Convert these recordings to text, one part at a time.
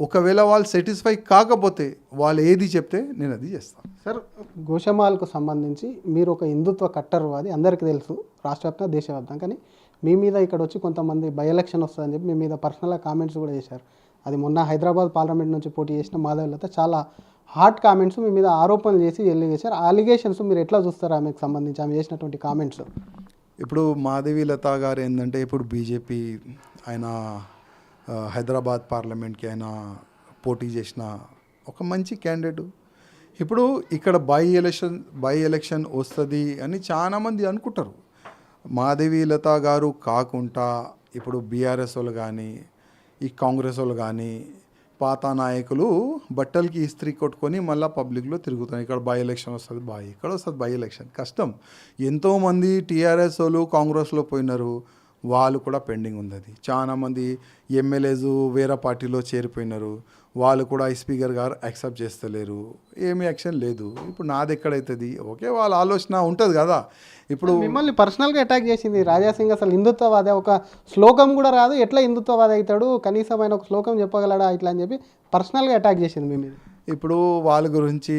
ఒకవేళ వాళ్ళు సాటిస్ఫై కాకపోతే వాళ్ళు ఏది చెప్తే నేను అది చేస్తాను. సార్, గోషమాల్కు సంబంధించి మీరు ఒక హిందుత్వ కట్టర్వాది అందరికీ తెలుసు, రాష్ట్రవ్యాప్తంగా దేశవ్యాప్తంగా. కానీ మీ మీద ఇక్కడ వచ్చి కొంతమంది బై ఎలక్షన్ వస్తుందని చెప్పి మీ మీద పర్సనల్గా కామెంట్స్ కూడా చేశారు. అది మొన్న హైదరాబాద్ పార్లమెంట్ నుంచి పోటీ చేసిన మాధవీలత చాలా హాట్ కామెంట్స్ మీ మీద ఆరోపణలు చేసి చేశారు. ఆ అలిగేషన్స్ మీరు ఎట్లా చూస్తారు ఆమెకు సంబంధించి ఆమె చేసినటువంటి కామెంట్స్? ఇప్పుడు మాధవీలత గారు ఏంటంటే ఇప్పుడు బీజేపీ ఆయన హైదరాబాద్ పార్లమెంట్కి ఆయన పోటీ చేసిన ఒక మంచి క్యాండిడేట్. ఇప్పుడు ఇక్కడ బై ఎలక్షన్ వస్తుంది అని చాలామంది అనుకుంటారు. మాధవీలత గారు కాకుండా ఇప్పుడు బీఆర్ఎస్ వాళ్ళు కానీ ఈ కాంగ్రెస్ వాళ్ళు కానీ పాత నాయకులు బట్టలకి ఇస్త్రీ కొట్టుకొని మళ్ళీ పబ్లిక్లో తిరుగుతారు. ఇక్కడ బై ఎలక్షన్ వస్తుంది, ఇక్కడ వస్తుంది బై ఎలక్షన్ కష్టం. ఎంతోమంది టీఆర్ఎస్ వాళ్ళు కాంగ్రెస్లో పోయినారు, వాళ్ళు కూడా పెండింగ్ ఉంది. అది చాలామంది ఎమ్మెల్యేస్ వేరే పార్టీలో చేరిపోయినారు, వాళ్ళు కూడా స్పీకర్ గారు యాక్సెప్ట్ చేస్తలేరు, ఏమీ యాక్షన్ లేదు. ఇప్పుడు నాది ఎక్కడైతుంది? ఓకే, వాళ్ళ ఆలోచన ఉంటుంది కదా. ఇప్పుడు మిమ్మల్ని పర్సనల్గా అటాక్ చేసింది రాజాసింగ్. అసలు హిందుత్వవాదే, ఒక శ్లోకం కూడా రాదు, ఎట్లా హిందుత్వవాది అవుతాడు, కనీసం ఆయన ఒక శ్లోకం చెప్పగలడా ఇట్లా అని చెప్పి పర్సనల్గా అటాక్ చేసింది మీ మీద. ఇప్పుడు వాళ్ళ గురించి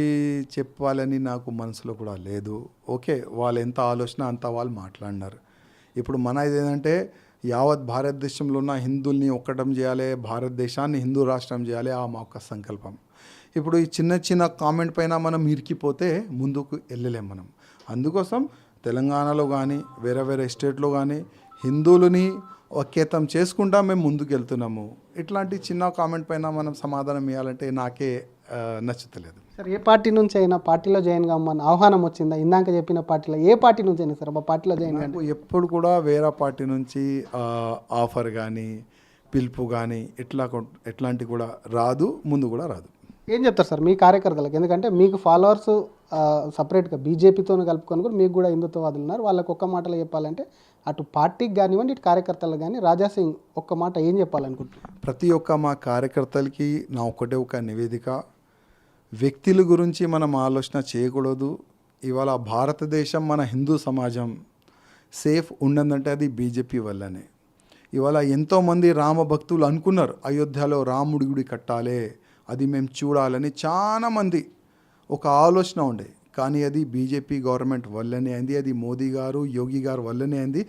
చెప్పాలని నాకు మనసులో కూడా లేదు. ఓకే, వాళ్ళు ఎంత ఆలోచన అంత వాళ్ళు మాట్లాడినారు. ఇప్పుడు మన ఇదేంటంటే యావత్ భారతదేశంలో ఉన్న హిందువుల్ని ఒక్కటం చేయాలి, భారతదేశాన్ని హిందూ రాష్ట్రం చేయాలి, ఆ మా ఒక్క సంకల్పం. ఇప్పుడు ఈ చిన్న చిన్న కామెంట్ పైన మనం ఇరికిపోతే ముందుకు వెళ్ళలేం మనం. అందుకోసం తెలంగాణలో కానీ వేరే వేరే స్టేట్లో కానీ హిందువులని ఐక్యతం చేసుకుంటా మేము ముందుకు వెళ్తున్నాము. ఇట్లాంటి చిన్న కామెంట్ పైన మనం సమాధానం ఇవ్వాలంటే నాకే నచ్చుతలేదు. సార్, ఏ పార్టీ నుంచి అయినా పార్టీలో జాయిన్ కామని ఆహ్వానం వచ్చిందా? ఇందాక చెప్పిన పార్టీలో ఏ పార్టీ నుంచి అయినా సార్ పార్టీలో జాయిన్ నాకు ఎప్పుడు కూడా వేరే పార్టీ నుంచి ఆఫర్ కానీ పిలుపు కానీ ఎట్లాంటి కూడా రాదు, ముందు కూడా రాదు. ఏం చెప్తారు సార్ మీ కార్యకర్తలకు? ఎందుకంటే మీకు ఫాలోవర్స్ సపరేట్గా బీజేపీతో కలుపుకొని కూడా మీకు కూడా హిందుత్వవాదులు ఉన్నారు. వాళ్ళకి ఒక్క మాటలో చెప్పాలంటే అటు పార్టీకి కానివ్వండి ఇటు కార్యకర్తలకు కానీ రాజాసింగ్ ఒక్క మాట ఏం చెప్పాలనుకుంటున్నారు? ప్రతి ఒక్క మా కార్యకర్తలకి నా ఒక నివేదిక, వ్యక్తుల గురించి మనం ఆలోచన చేయకూడదు. ఇవాళ భారతదేశం మన హిందూ సమాజం సేఫ్ ఉండదంటే అది బీజేపీ వల్లనే. ఇవాళ ఎంతోమంది రామభక్తులు అనుకున్నారు అయోధ్యలో రాముడి గుడి కట్టాలి, అది మేము చూడాలని చాలామంది ఒక ఆలోచన ఉండే. కానీ అది బీజేపీ గవర్నమెంట్ వల్లనే అయింది, అది మోదీ గారు యోగి గారు వల్లనే అయింది.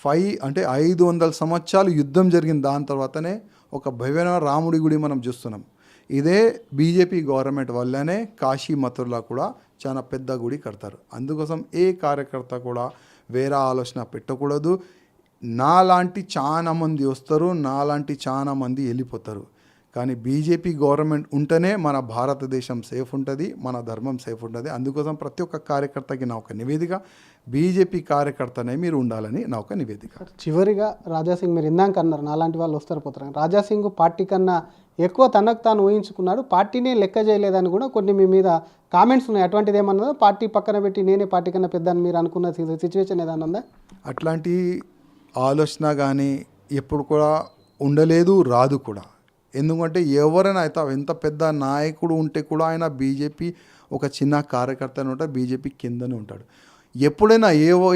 500 సంవత్సరాలు యుద్ధం జరిగింది, దాని తర్వాతనే ఒక భవ్యమైన రాముడి గుడి మనం చూస్తున్నాం. ఇదే బీజేపీ గవర్నమెంట్ వల్లనే కాశీ మథురలో కూడా చాలా పెద్ద గుడి కడతారు. అందుకోసం ఏ కార్యకర్త కూడా వేరే ఆలోచన పెట్టకూడదు. నాలాంటి చాలా మంది వస్తారు, నాలాంటి చాలా మంది వెళ్ళిపోతారు. కానీ బీజేపీ గవర్నమెంట్ ఉంటేనే మన భారతదేశం సేఫ్ ఉంటుంది, మన ధర్మం సేఫ్ ఉంటుంది. అందుకోసం ప్రతి ఒక్క కార్యకర్తకి నా ఒక నివేదిక, బీజేపీ కార్యకర్తనే మీరు ఉండాలని నా ఒక నివేదిక. చివరిగా రాజాసింగ్, మీరు ఇందాక అన్నారు నాలాంటి వాళ్ళు వస్తారు పోతారు. రాజాసింగ్ పార్టీ కన్నా ఎక్కువ తనకు తాను ఊహించుకున్నాడు, పార్టీనే లెక్క చేయలేదని కూడా కొన్ని మీ మీద కామెంట్స్ ఉన్నాయి. అటువంటిది ఏమన్నా పార్టీ పక్కన పెట్టి నేనే పార్టీ కన్నా పెద్ద అని మీరు అనుకున్న సిచ్యువేషన్ ఏదైనా ఉందా? అట్లాంటి ఆలోచన కానీ ఎప్పుడు కూడా ఉండలేదు, రాదు కూడా. ఎందుకంటే ఎవరైనా అయితే ఎంత పెద్ద నాయకుడు ఉంటే కూడా ఆయన బీజేపీ ఒక చిన్న కార్యకర్త అని ఉంటాడు, బీజేపీ కిందనే ఉంటాడు. ఎప్పుడైనా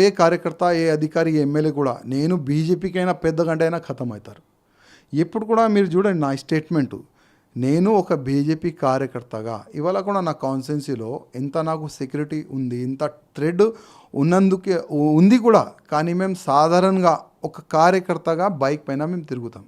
ఏ కార్యకర్త, ఏ అధికారి, ఏ ఎమ్మెల్యే కూడా నేను బీజేపీకి అయినా పెద్ద గంట అయినా ఖతం అవుతారు. ఎప్పుడు కూడా మీరు చూడండి నా స్టేట్మెంటు, నేను ఒక బీజేపీ కార్యకర్తగా ఇవాళ కూడా నా కాన్స్టిట్యున్సీలో ఎంత నాకు సెక్యూరిటీ ఉంది, ఇంత థ్రెడ్ ఉన్నందుకే ఉంది కూడా. కానీ మేము సాధారణంగా ఒక కార్యకర్తగా బైక్ పైన మేము తిరుగుతాం,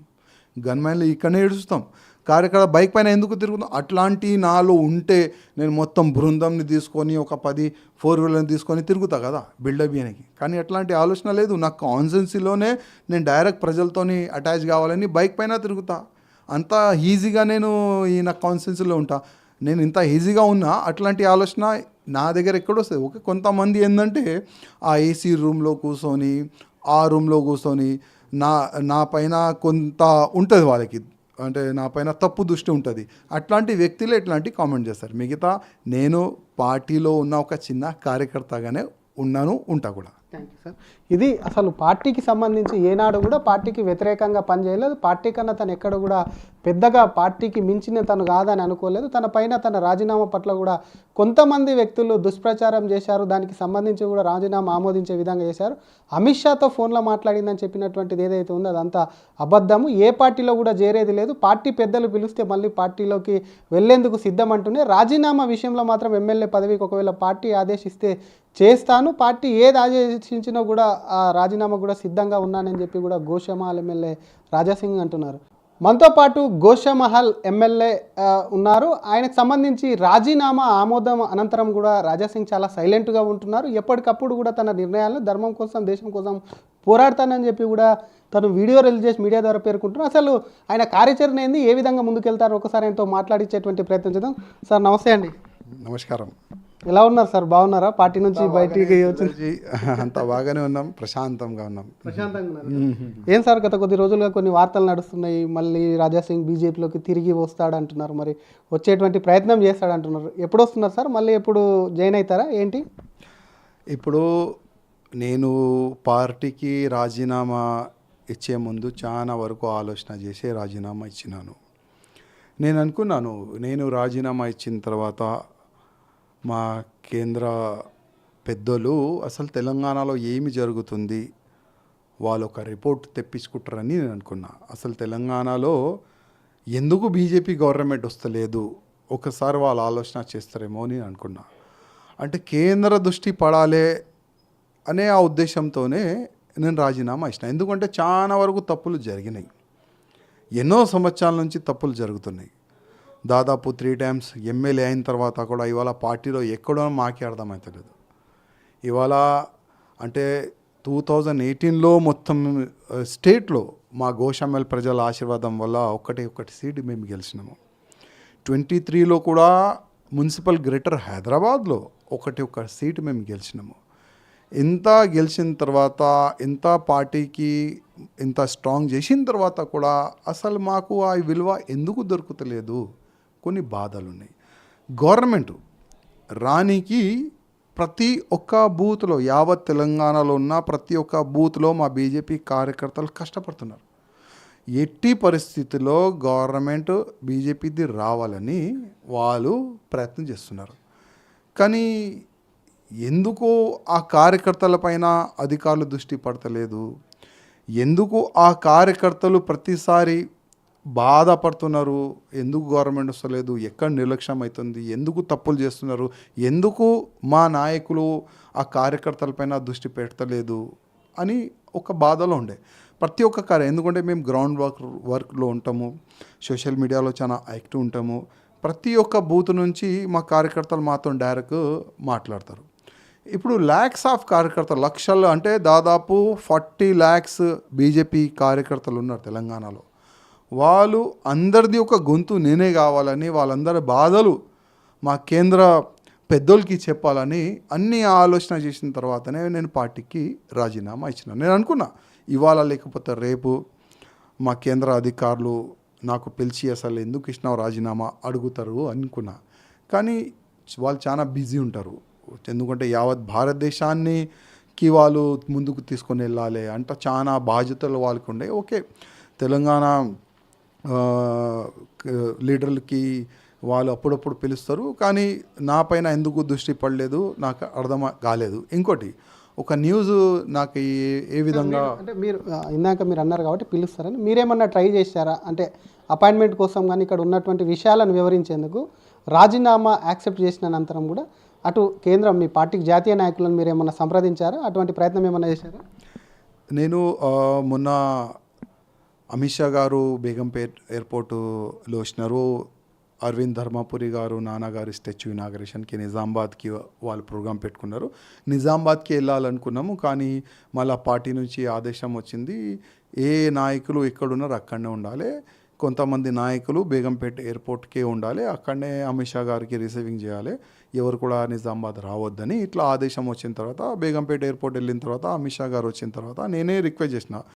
గన్మెన్లు ఇక్కడనే ఏడుస్తాం, కార్యకర్త బైక్ పైన ఎందుకు తిరుగుతాం? అట్లాంటి నాలో ఉంటే నేను మొత్తం బృందంని తీసుకొని ఒక 10 4-వీలర్ని తీసుకొని తిరుగుతా కదా బిల్డప్ చేయడానికి. కానీ అట్లాంటి ఆలోచన లేదు. నా కాన్స్టిట్యున్సీలోనే నేను డైరెక్ట్ ప్రజలతోని అటాచ్ కావాలని బైక్ పైన తిరుగుతా. అంత ఈజీగా నేను ఈ నా కాన్స్టిట్యున్సీలో ఉంటా. నేను ఇంత ఈజీగా ఉన్నా అట్లాంటి ఆలోచన నా దగ్గర ఎక్కడొస్తుంది? ఓకే, కొంతమంది ఏంటంటే ఆ ఏసీ రూమ్లో కూర్చొని, ఆ రూమ్లో కూర్చొని నా పైన కొంత ఉంటుంది వాళ్ళకి, అంటే నా పైన తప్పు దృష్టి ఉంటుంది. అట్లాంటి వ్యక్తులు ఇట్లాంటి కామెంట్ చేస్తారు. మిగతా నేను పార్టీలో ఉన్న ఒక చిన్న కార్యకర్తగానే ఉన్నాను, ఉంటా కూడా. Thank you sir. ఇది అసలు పార్టీకి సంబంధించి ఏనాడు కూడా పార్టీకి వ్యతిరేకంగా పనిచేయలేదు, పార్టీ కన్నా తను ఎక్కడ కూడా పెద్దగా పార్టీకి మించిన తను కాదని అనుకోలేదు. తన పైన తన రాజీనామా పట్ల కూడా కొంతమంది వ్యక్తులు దుష్ప్రచారం చేశారు. దానికి సంబంధించి కూడా రాజీనామా ఆమోదించే విధంగా చేశారు. అమిత్ షాతో ఫోన్లో మాట్లాడిందని చెప్పినటువంటిది ఏదైతే ఉందో అదంతా అబద్ధము. ఏ పార్టీలో కూడా చేరేది లేదు. పార్టీ పెద్దలు పిలిస్తే మళ్ళీ పార్టీలోకి వెళ్లేందుకు సిద్ధమంటూనే రాజీనామా విషయంలో మాత్రం ఎమ్మెల్యే పదవికి ఒకవేళ పార్టీ ఆదేశిస్తే చేస్తాను, పార్టీ ఏది ఆదేశించినా కూడా ఆ రాజీనామా కూడా సిద్ధంగా ఉన్నానని చెప్పి కూడా గోషామహల్ ఎమ్మెల్యే రాజాసింగ్ అంటున్నారు. మనతో పాటు గోషామహల్ ఎమ్మెల్యే ఉన్నారు. ఆయనకు సంబంధించి రాజీనామా ఆమోదం అనంతరం కూడా రాజాసింగ్ చాలా సైలెంట్గా ఉంటున్నారు. ఎప్పటికప్పుడు కూడా తన నిర్ణయాలను ధర్మం కోసం, దేశం కోసం పోరాడతానని చెప్పి కూడా తను వీడియో రిలీజ్ చేసి మీడియా ద్వారా పేర్కొంటున్నారు. అసలు ఆయన కార్యాచరణ ఏంది, ఏ విధంగా ముందుకెళ్తారో ఒకసారి ఆయనతో మాట్లాడించేటువంటి ప్రయత్నం చేద్దాం. సార్ నమస్తే అండి. నమస్కారం. ఎలా ఉన్నారు సార్, బాగున్నారా? పార్టీ నుంచి బయటికి వచ్చి అంత బాగానే ఉన్నాం, ప్రశాంతంగా ఉన్నాం. ప్రశాంతంగా ఉన్నారు. ఏం సార్, గత కొద్ది రోజులుగా కొన్ని వార్తలు నడుస్తున్నాయి, మళ్ళీ రాజాసింగ్ బీజేపీలోకి తిరిగి వస్తాడంటున్నారు, మరి వచ్చేటువంటి ప్రయత్నం చేస్తాడంటున్నారు. ఎప్పుడు వస్తున్నారు సార్, మళ్ళీ ఎప్పుడు జాయిన్ అవుతారా ఏంటి? ఇప్పుడు నేను పార్టీకి రాజీనామా ఇచ్చే ముందు చాలా వరకు ఆలోచన చేసి రాజీనామా ఇచ్చినాను. నేను అనుకున్నాను, నేను రాజీనామా ఇచ్చిన తర్వాత మా కేంద్ర పెద్దలు అసలు తెలంగాణలో ఏమి జరుగుతుంది వాళ్ళు ఒక రిపోర్ట్ తెప్పించుకుంటారని నేను అనుకున్నా. అసలు తెలంగాణలో ఎందుకు బీజేపీ గవర్నమెంట్ వస్తలేదు ఒకసారి వాళ్ళు ఆలోచన చేస్తారేమో అని నేను అనుకున్నా. అంటే కేంద్ర దృష్టి పడాలి అనే ఆ ఉద్దేశంతోనే నేను రాజీనామా ఇచ్చిన. ఎందుకంటే చాలా వరకు తప్పులు జరిగినాయి, ఎన్నో సంవత్సరాల నుంచి తప్పులు జరుగుతున్నాయి. దాదాపు 3 times ఎమ్మెల్యే అయిన తర్వాత కూడా ఇవాళ పార్టీలో ఎక్కడో మాకే అర్థమవుతలేదు. ఇవాళ అంటే 2018లో మొత్తం స్టేట్లో మా గోషామహల్ ప్రజల ఆశీర్వాదం వల్ల ఒకటి సీట్ మేము గెలిచినాము. 23లో కూడా మున్సిపల్ గ్రేటర్ హైదరాబాద్లో ఒక సీటు మేము గెలిచినాము. ఇంత గెలిచిన తర్వాత, ఇంత పార్టీకి ఇంత స్ట్రాంగ్ చేసిన తర్వాత కూడా అసలు మాకు ఆ విలువ ఎందుకు దొరుకుతలేదు, కొన్ని బాధలు ఉన్నాయి. గవర్నమెంట్ రానికి ప్రతి ఒక్క బూత్లో, యావత్ తెలంగాణలో ఉన్న ప్రతి ఒక్క బూత్లో మా బీజేపీ కార్యకర్తలు కష్టపడుతున్నారు. ఎట్టి పరిస్థితుల్లో గవర్నమెంట్ బీజేపీది రావాలని వాళ్ళు ప్రయత్నం చేస్తున్నారు. కానీ ఎందుకు ఆ కార్యకర్తల పైన అధికారులు దృష్టి పడతలేదు, ఎందుకు ఆ కార్యకర్తలు ప్రతిసారి బాధపడుతున్నారు, ఎందుకు గవర్నమెంట్ వస్తలేదు, ఎక్కడ నిర్లక్ష్యం అవుతుంది, ఎందుకు తప్పులు చేస్తున్నారు, ఎందుకు మా నాయకులు ఆ కార్యకర్తలపైన దృష్టి పెట్టలేదు అని ఒక బాధలో ఉండే. ప్రతి ఒక్క ఎందుకంటే మేము గ్రౌండ్ వర్క్లో ఉంటాము, సోషల్ మీడియాలో చాలా యాక్టివ్ ఉంటాము. ప్రతి ఒక్క బూత్ నుంచి మా కార్యకర్తలు మాతో డైరెక్ట్ మాట్లాడతారు. ఇప్పుడు ల్యాక్స్ ఆఫ్ కార్యకర్తలు, లక్షలు, అంటే దాదాపు 40 lakhs బీజేపీ కార్యకర్తలు ఉన్నారు తెలంగాణలో. వాళ్ళు అందరిది ఒక గొంతు నేనే కావాలని, వాళ్ళందరి బాధలు మా కేంద్ర పెద్దోళ్ళకి చెప్పాలని అన్ని ఆలోచన చేసిన తర్వాతనే నేను పార్టీకి రాజీనామా ఇచ్చినాను. నేను అనుకున్నా ఇవాళ లేకపోతే రేపు మా కేంద్ర అధికారులు నాకు పిలిచి అసలు ఎందుకు ఇచ్చినావు రాజీనామా అడుగుతారు అనుకున్నా. కానీ వాళ్ళు చాలా బిజీ ఉంటారు, ఎందుకంటే యావత్ భారతదేశానికి వాళ్ళు ముందుకు తీసుకొని వెళ్ళాలి అంటే చాలా బాధ్యతలు వాళ్ళకు ఉండే. ఓకే, తెలంగాణ లీడర్లకి వాళ్ళు అప్పుడప్పుడు పిలుస్తారు, కానీ నా పైన ఎందుకు దృష్టి పడలేదు నాకు అర్థం కాలేదు. ఇంకోటి ఒక న్యూస్ నాకు ఏ విధంగా అంటే మీరు ఇందాక మీరు అన్నారు కాబట్టి పిలుస్తారని మీరేమన్నా ట్రై చేశారా? అంటే అపాయింట్మెంట్ కోసం కానీ ఇక్కడ ఉన్నటువంటి విషయాలను వివరించేందుకు రాజీనామా యాక్సెప్ట్ చేసిన అనంతరం కూడా అటు కేంద్రం మీ పార్టీకి జాతీయ నాయకులను మీరు ఏమన్నా సంప్రదించారా? అటువంటి ప్రయత్నం ఏమన్నా చేశారా? నేను మొన్న అమిత్ షా గారు బేగంపేట్ ఎయిర్పోర్టులో వచ్చినారు. అరవింద్ ధర్మపురి గారు నాన్నగారి స్టాచ్యూ ఇనాగరేషన్కి నిజామాబాద్కి వాళ్ళు ప్రోగ్రాం పెట్టుకున్నారు. నిజామాబాద్కి వెళ్ళాలనుకున్నాము, కానీ మళ్ళీ పార్టీ నుంచి ఆదేశం వచ్చింది, ఏ నాయకులు ఎక్కడున్నారు అక్కడనే ఉండాలి, కొంతమంది నాయకులు బేగంపేట ఎయిర్పోర్ట్కే ఉండాలి, అక్కడనే అమిత్ షా గారికి రిసీవింగ్ చేయాలి, ఎవరు కూడా నిజామాబాద్ రావద్దని ఇట్లా ఆదేశం వచ్చిన తర్వాత బేగంపేట ఎయిర్పోర్ట్ వెళ్ళిన తర్వాత అమిత్ షా గారు వచ్చిన తర్వాత నేనే రిక్వెస్ట్ చేసిన,